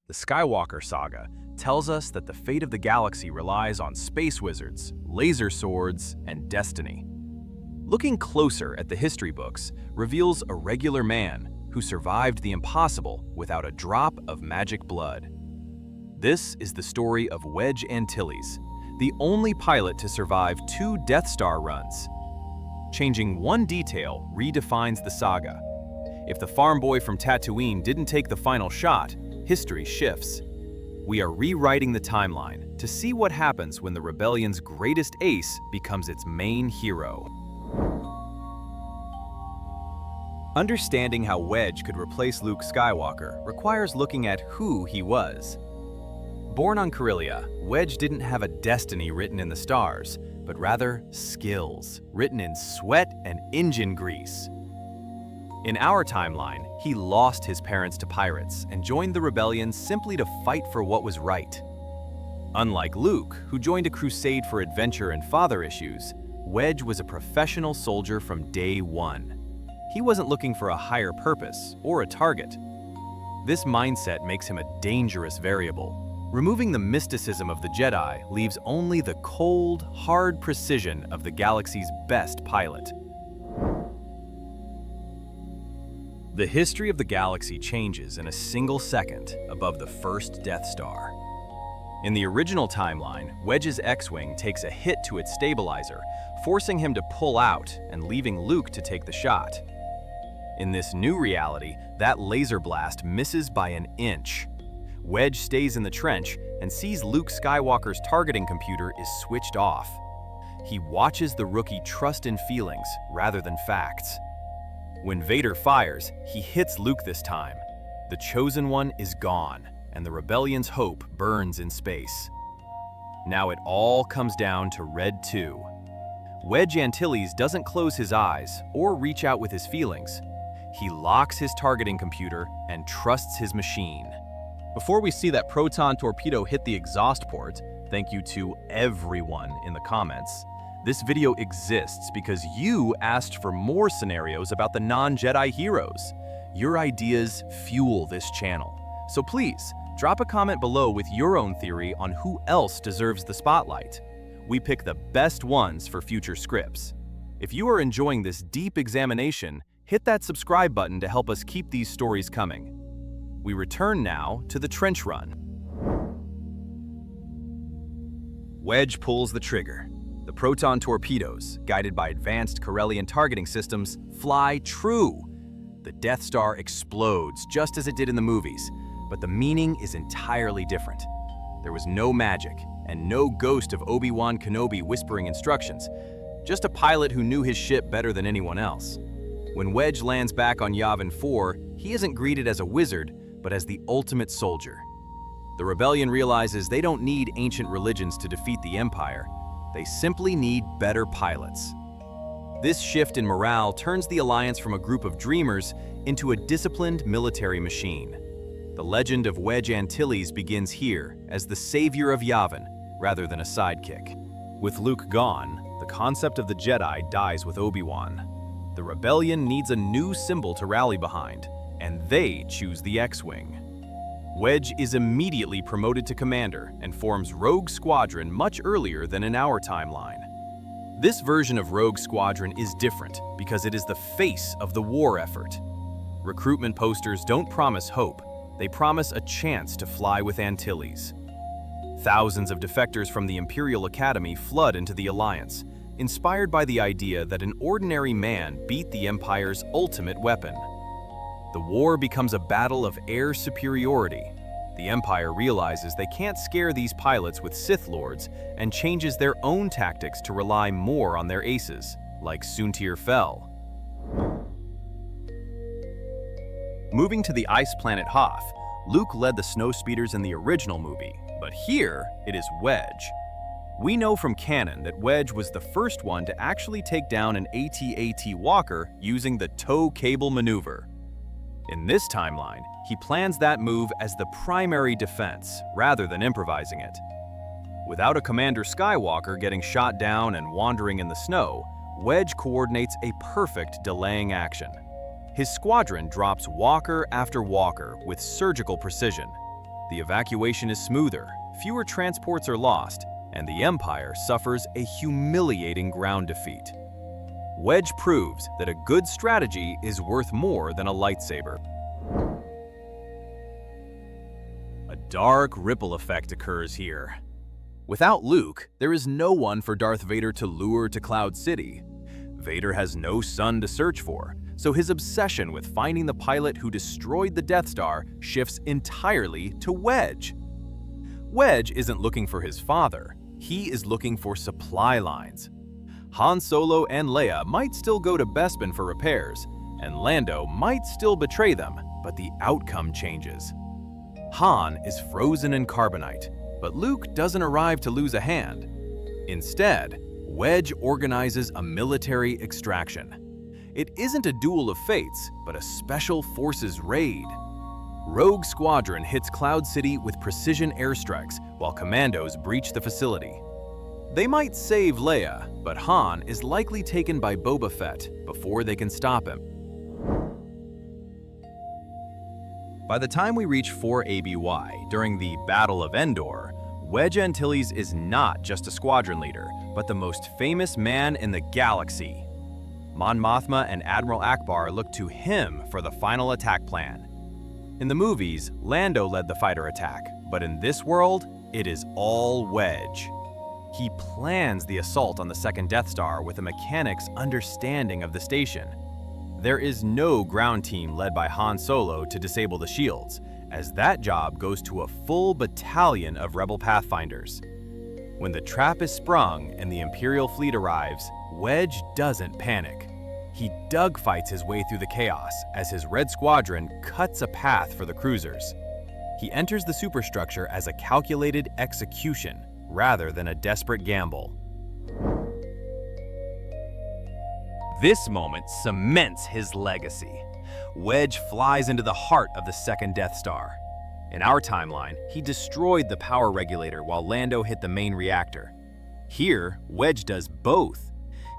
The Skywalker saga tells us that the fate of the galaxy relies on space wizards, laser swords, and destiny. Looking closer at the history books reveals a regular man who survived the impossible without a drop of magic blood. This is the story of Wedge Antilles, the only pilot to survive 2 Death Star runs. Changing one detail redefines the saga. If the farm boy from Tatooine didn't take the final shot, history shifts. We are rewriting the timeline to see what happens when the rebellion's greatest ace becomes its main hero. Understanding how Wedge could replace Luke Skywalker requires looking at who he was. Born on Corellia, Wedge didn't have a destiny written in the stars, but rather skills written in sweat and engine grease. In our timeline, he lost his parents to pirates and joined the rebellion simply to fight for what was right. Unlike Luke, who joined a crusade for adventure and father issues, Wedge was a professional soldier from day one. He wasn't looking for a higher purpose or a target. This mindset makes him a dangerous variable. Removing the mysticism of the Jedi leaves only the cold, hard precision of the galaxy's best pilot. The history of the galaxy changes in a single second above the first Death Star. In the original timeline, Wedge's X-Wing takes a hit to its stabilizer, forcing him to pull out and leaving Luke to take the shot. In this new reality, that laser blast misses by an inch. Wedge stays in the trench and sees Luke Skywalker's targeting computer is switched off. He watches the rookie trust in feelings rather than facts. When Vader fires, he hits Luke this time. The Chosen One is gone, and the Rebellion's hope burns in space. Now it all comes down to Red 2. Wedge Antilles doesn't close his eyes or reach out with his feelings. He locks his targeting computer and trusts his machine. Before we see that proton torpedo hit the exhaust port, thank you to everyone in the comments. This video exists because you asked for more scenarios about the non-Jedi heroes. Your ideas fuel this channel. So please, drop a comment below with your own theory on who else deserves the spotlight. We pick the best ones for future scripts. If you are enjoying this deep examination, hit that subscribe button to help us keep these stories coming. We return now to the trench run. Wedge pulls the trigger. The proton torpedoes, guided by advanced Corellian targeting systems, fly true. The Death Star explodes just as it did in the movies, but the meaning is entirely different. There was no magic and no ghost of Obi-Wan Kenobi whispering instructions, just a pilot who knew his ship better than anyone else. When Wedge lands back on Yavin 4, he isn't greeted as a wizard, but as the ultimate soldier. The rebellion realizes they don't need ancient religions to defeat the Empire. They simply need better pilots. This shift in morale turns the Alliance from a group of dreamers into a disciplined military machine. The legend of Wedge Antilles begins here as the savior of Yavin, rather than a sidekick. With Luke gone, the concept of the Jedi dies with Obi-Wan. The rebellion needs a new symbol to rally behind, and they choose the X-Wing. Wedge is immediately promoted to commander and forms Rogue Squadron much earlier than in our timeline. This version of Rogue Squadron is different because it is the face of the war effort. Recruitment posters don't promise hope, they promise a chance to fly with Antilles. Thousands of defectors from the Imperial Academy flood into the Alliance, inspired by the idea that an ordinary man beat the Empire's ultimate weapon. The war becomes a battle of air superiority. The Empire realizes they can't scare these pilots with Sith Lords and changes their own tactics to rely more on their aces, like Suntir Fel. Moving to the ice planet Hoth, Luke led the snowspeeders in the original movie, but here it is Wedge. We know from canon that Wedge was the first one to actually take down an AT-AT walker using the tow cable maneuver. In this timeline, he plans that move as the primary defense, rather than improvising it. Without a Commander Skywalker getting shot down and wandering in the snow, Wedge coordinates a perfect delaying action. His squadron drops walker after walker with surgical precision. the evacuation is smoother, fewer transports are lost, and the Empire suffers a humiliating ground defeat. Wedge proves that a good strategy is worth more than a lightsaber. A dark ripple effect occurs here. Without Luke, there is no one for Darth Vader to lure to Cloud City. Vader has no son to search for, so his obsession with finding the pilot who destroyed the Death Star shifts entirely to Wedge. Wedge isn't looking for his father, he is looking for supply lines. Han Solo and Leia might still go to Bespin for repairs, and Lando might still betray them, but the outcome changes. Han is frozen in carbonite, but Luke doesn't arrive to lose a hand. Instead, Wedge organizes a military extraction. It isn't a duel of fates, but a special forces raid. Rogue Squadron hits Cloud City with precision airstrikes while commandos breach the facility. They might save Leia, but Han is likely taken by Boba Fett before they can stop him. By the time we reach 4 ABY, during the Battle of Endor, Wedge Antilles is not just a squadron leader, but the most famous man in the galaxy. Mon Mothma and Admiral Akbar look to him for the final attack plan. In the movies, Lando led the fighter attack, but in this world, it is all Wedge. He plans the assault on the second Death Star with a mechanic's understanding of the station. There is no ground team led by Han Solo to disable the shields, as that job goes to a full battalion of Rebel Pathfinders. When the trap is sprung and the Imperial fleet arrives, Wedge doesn't panic. He dogfights his way through the chaos as his Red Squadron cuts a path for the cruisers. He enters the superstructure as a calculated execution rather than a desperate gamble. This moment cements his legacy. Wedge flies into the heart of the second Death Star. In our timeline, he destroyed the power regulator while Lando hit the main reactor. Here, Wedge does both.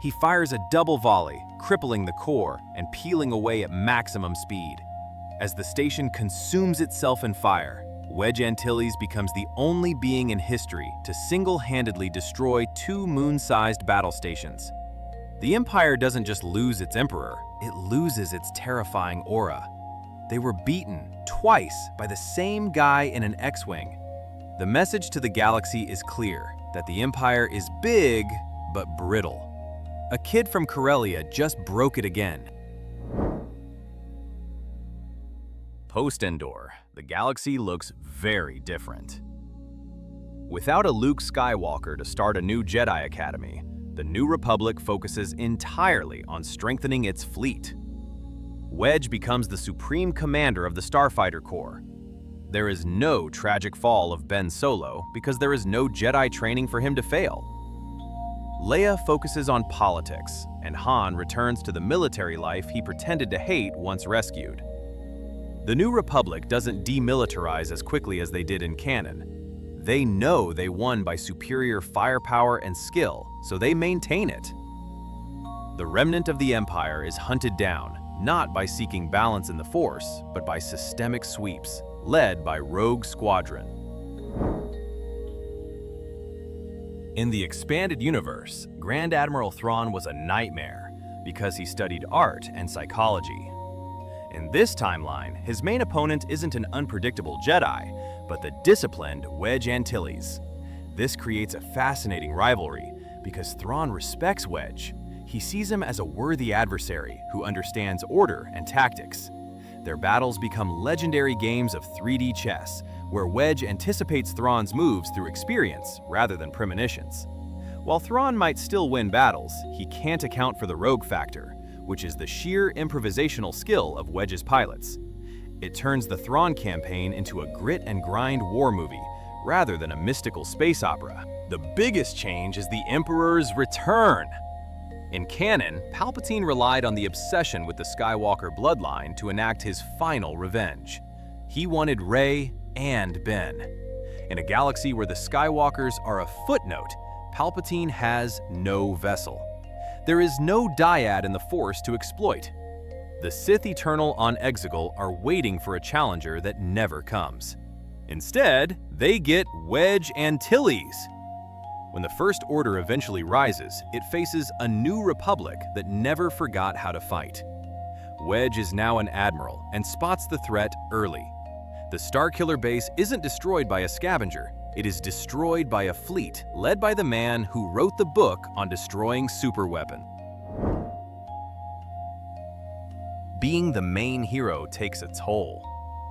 He fires a double volley, crippling the core and peeling away at maximum speed. As the station consumes itself in fire, Wedge Antilles becomes the only being in history to single-handedly destroy 2 moon-sized battle stations. The Empire doesn't just lose its Emperor, it loses its terrifying aura. They were beaten twice by the same guy in an X-Wing. The message to the galaxy is clear, that the Empire is big, but brittle. A kid from Corellia just broke it again. Post-Endor, the galaxy looks very different. Without a Luke Skywalker to start a new Jedi Academy, the New Republic focuses entirely on strengthening its fleet. Wedge becomes the supreme commander of the Starfighter Corps. There is no tragic fall of Ben Solo because there is no Jedi training for him to fail. Leia focuses on politics, and Han returns to the military life he pretended to hate once rescued. The New Republic doesn't demilitarize as quickly as they did in canon. They know they won by superior firepower and skill, so they maintain it. The remnant of the Empire is hunted down, not by seeking balance in the Force, but by systemic sweeps, led by Rogue Squadron. In the expanded universe, Grand Admiral Thrawn was a nightmare because he studied art and psychology. In this timeline, his main opponent isn't an unpredictable Jedi, but the disciplined Wedge Antilles. This creates a fascinating rivalry because Thrawn respects Wedge. He sees him as a worthy adversary who understands order and tactics. Their battles become legendary games of 3D chess, where Wedge anticipates Thrawn's moves through experience rather than premonitions. While Thrawn might still win battles, he can't account for the rogue factor, which is the sheer improvisational skill of Wedge's pilots. It turns the Thrawn campaign into a grit-and-grind war movie, rather than a mystical space opera. The biggest change is the Emperor's return. In canon, Palpatine relied on the obsession with the Skywalker bloodline to enact his final revenge. He wanted Rey and Ben. In a galaxy where the Skywalkers are a footnote, Palpatine has no vessel. There is no dyad in the Force to exploit. The Sith Eternal on Exegol are waiting for a challenger that never comes. Instead, they get Wedge Antilles. When the First Order eventually rises, it faces a new republic that never forgot how to fight. Wedge is now an admiral and spots the threat early. The Starkiller base isn't destroyed by a scavenger, it is destroyed by a fleet led by the man who wrote the book on destroying superweapons. Being the main hero takes a toll.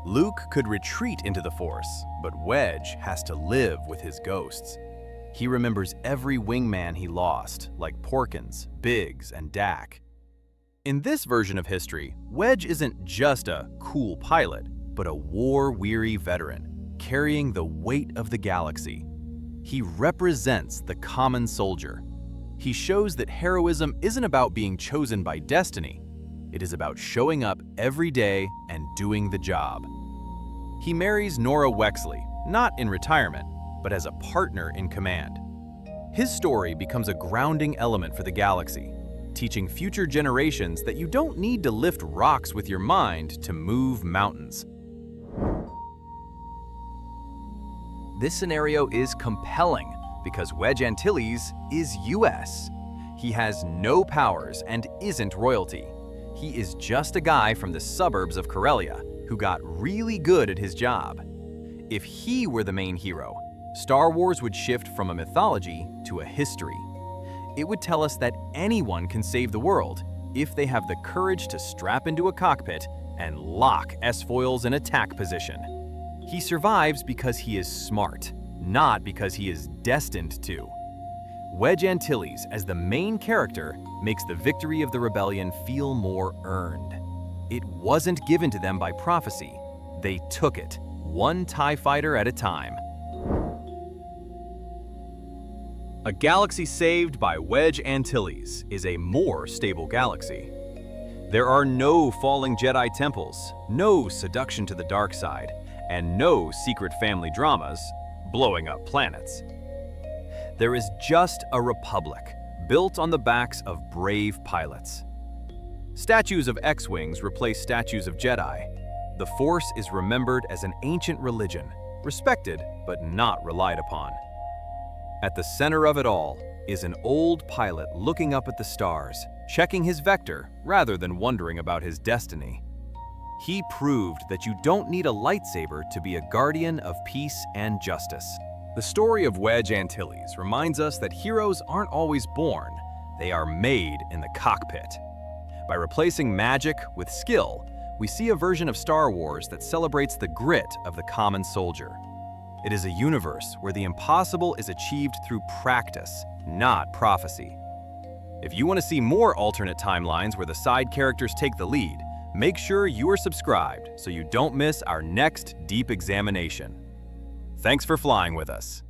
Luke could retreat into the Force, but Wedge has to live with his ghosts. He remembers every wingman he lost, like Porkins, Biggs, and Dak. In this version of history, Wedge isn't just a cool pilot, but a war-weary veteran, carrying the weight of the galaxy. He represents the common soldier. He shows that heroism isn't about being chosen by destiny. It is about showing up every day and doing the job. He marries Nora Wexley, not in retirement, but as a partner in command. His story becomes a grounding element for the galaxy, teaching future generations that you don't need to lift rocks with your mind to move mountains. This scenario is compelling because Wedge Antilles is US. He has no powers and isn't royalty. He is just a guy from the suburbs of Corellia who got really good at his job. If he were the main hero, Star Wars would shift from a mythology to a history. It would tell us that anyone can save the world if they have the courage to strap into a cockpit and lock S-foils in attack position. He survives because he is smart, not because he is destined to. Wedge Antilles as the main character makes the victory of the rebellion feel more earned. It wasn't given to them by prophecy. They took it, one TIE fighter at a time. A galaxy saved by Wedge Antilles is a more stable galaxy. There are no falling Jedi temples, no seduction to the dark side, and no secret family dramas blowing up planets. There is just a republic built on the backs of brave pilots. Statues of X-Wings replace statues of Jedi. The Force is remembered as an ancient religion, respected but not relied upon. At the center of it all is an old pilot looking up at the stars, checking his vector rather than wondering about his destiny. He proved that you don't need a lightsaber to be a guardian of peace and justice. The story of Wedge Antilles reminds us that heroes aren't always born, they are made in the cockpit. By replacing magic with skill, we see a version of Star Wars that celebrates the grit of the common soldier. It is a universe where the impossible is achieved through practice, not prophecy. If you want to see more alternate timelines where the side characters take the lead, make sure you are subscribed so you don't miss our next deep examination. Thanks for flying with us.